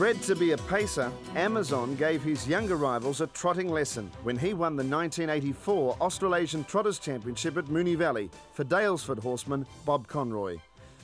Bred to be a pacer, Amazon gave his younger rivals a trotting lesson when he won the 1984 Australasian Trotters Championship at Moonee Valley for Daylesford horseman Bob Conroy.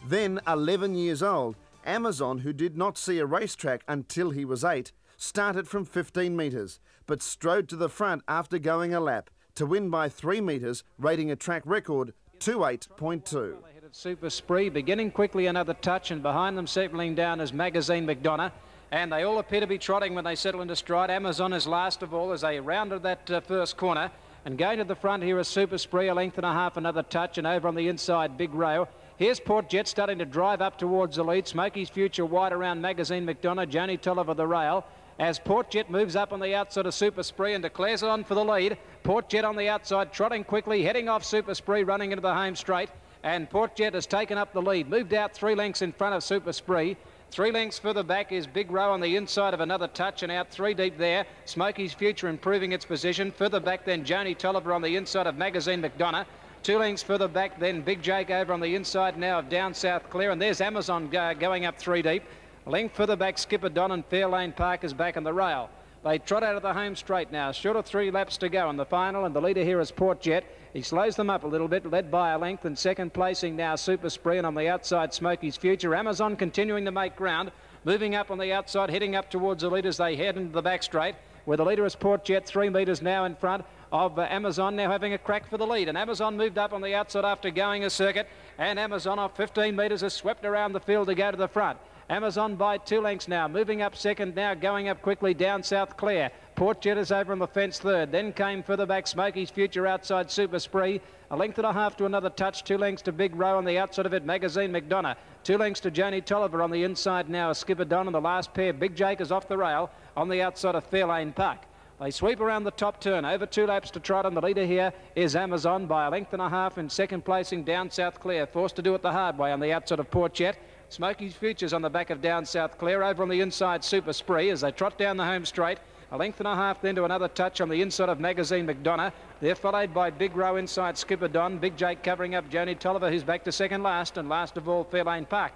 Then 11 years old, Amazon, who did not see a racetrack until he was 8, started from 15 metres, but strode to the front after going a lap to win by 3 metres, rating a track record 28.2. Super Spree beginning quickly, another touch, and behind them settling down is Magazine McDonough, and they all appear to be trotting when they settle into stride. Amazon is last of all as they rounded that first corner, and going to the front here is Super Spree, a length and a half, another touch, and over on the inside Big Row. Here's Port Jet starting to drive up towards the lead. Smokey's Future wide around Magazine McDonough, Joni Tolliver the rail. As Port Jet moves up on the outside of Super Spree and declares on for the lead. Port Jet on the outside, trotting quickly, heading off Super Spree, running into the home straight. And Port Jet has taken up the lead, moved out 3 lengths in front of Super Spree. 3 lengths further back is Big Row on the inside of another touch, and out 3 deep there. Smokey's Future improving its position. Further back then Joni Tolliver on the inside of Magazine McDonough. 2 lengths further back then Big Jake over on the inside now of Down South Clear, and there's Amazon going up 3 deep. A length further back Skipper Don and Fairlane Park is back on the rail. They trot out of the home straight now. Short of 3 laps to go in the final, and the leader here is Port Jet. He slows them up a little bit, led by a length, and second placing now Super Spree, and on the outside Smokey's Future. Amazon continuing to make ground, moving up on the outside, heading up towards the lead as they head into the back straight, where the leader is Port Jet, 3 metres now in front of Amazon, now having a crack for the lead. And Amazon moved up on the outside after going a circuit, and Amazon off 15 metres has swept around the field to go to the front. Amazon by 2 lengths now, moving up second now, going up quickly Down South Clear. Port Jet is over on the fence third. Then came further back Smokey's Future outside Super Spree. A length and a half to another touch, 2 lengths to Big Row on the outside of it, Magazine McDonough. 2 lengths to Joni Tolliver on the inside now, Skipper Don, and the last pair, Big Jake is off the rail on the outside of Fairlane Park. They sweep around the top turn, over 2 laps to trot, and the leader here is Amazon by a length and a half, in second placing Down South Clear, forced to do it the hard way on the outside of Port Jet. Smokey's Future's on the back of Down South Clear, over on the inside Super Spree as they trot down the home straight. A length and a half then to another touch on the inside of Magazine McDonough. They're followed by Big Row inside Skipper Don, Big Jake covering up Joni Tolliver, who's back to second last, and last of all Fairlane Park.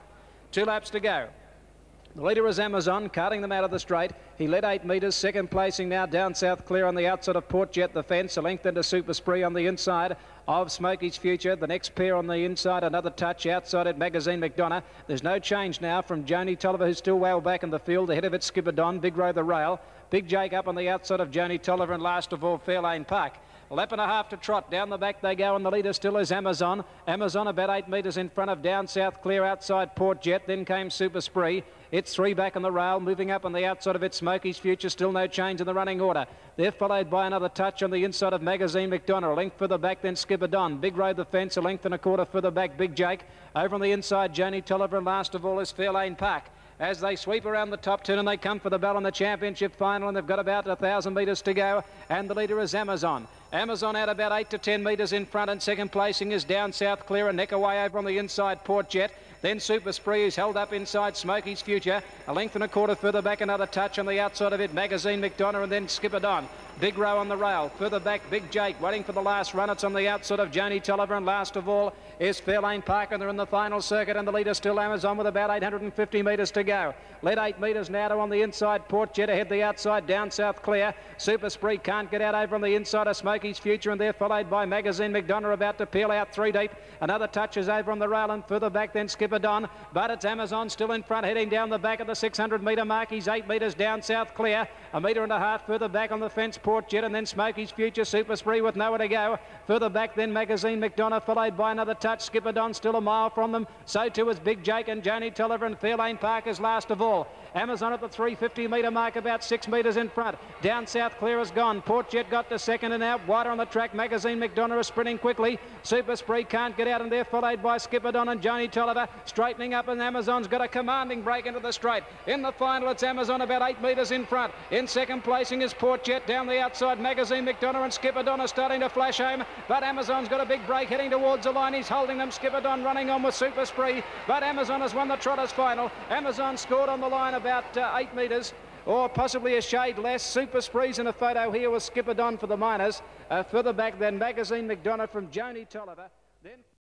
2 laps to go. The leader is Amazon, carting them out of the straight. He led 8 metres, second placing now Down South Clear on the outside of Port Jet, the fence. A length into Super Spree on the inside of Smokey's Future. The next pair on the inside, another touch outside at Magazine McDonough. There's no change now from Joni Tolliver, who's still well back in the field. Ahead of it, Skipper Don, Big Row the rail. Big Jake up on the outside of Joni Tolliver, and last of all Fairlane Park. A lap and a half to trot. Down the back they go, and the leader still is Amazon. Amazon about 8 metres in front of Down South Clear outside Port Jet. Then came Super Spree. It's 3 back on the rail, moving up on the outside of it. Smokey's Future, still no change in the running order. They're followed by another touch on the inside of Magazine McDonough. A length further back then Skipper Don. Big Row the fence, a length and a quarter further back Big Jake. Over on the inside Joni Tolliver, and last of all is Fairlane Park. As they sweep around the top turn and they come for the bell in the championship final, and they've got about 1,000 metres to go, and the leader is Amazon. Amazon out about 8 to 10 metres in front, and second placing is Down South Clear, a neck away over on the inside Port Jet. Then Super Spree is held up inside Smokey's Future. A length and a quarter further back, another touch on the outside of it, Magazine McDonough, and then Skipper Don. Big Row on the rail. Further back, Big Jake waiting for the last run. It's on the outside of Joni Tolliver, and last of all is Fairlane Park, and they're in the final circuit, and the leader still Amazon with about 850 metres to go. Led 8 metres now to on the inside Port Jet, ahead the outside Down South Clear. Super Spree can't get out over on the inside of Smokey's Future, and they're followed by Magazine McDonough about to peel out 3 deep. Another touch is over on the rail, and further back then Skipper Don, but it's Amazon still in front, heading down the back of the 600 metre mark. He's 8 metres Down South Clear, 1.5 metres further back on the fence Port Jet, and then Smokey's Future, Super Spree with nowhere to go. Further back then Magazine McDonough, followed by another touch. Skipper Don still a mile from them, so too is Big Jake and Joni Tolliver, and Fairlane Park is last of all. Amazon at the 350 metre mark, about 6 metres in front. Down South Clear is gone. Port Jet got to second and out. Wider on the track, Magazine McDonough is sprinting quickly. Super Spree can't get out, and they're followed by Skipper Don and Joni Tolliver. Straightening up, and Amazon's got a commanding break into the straight. In the final, it's Amazon about 8 metres in front. In second placing is Port Jet. Down the outside, Magazine McDonough and Skipper Don are starting to flash home, but Amazon's got a big break heading towards the line. He's holding them. Skipper Don running on with Super Spree, but Amazon has won the Trotters final. Amazon scored on the line about 8 metres, or possibly a shade less. Super Spree's in a photo here with Skipper Don for the Miners. Further back then Magazine McDonough from Joni Tolliver. Then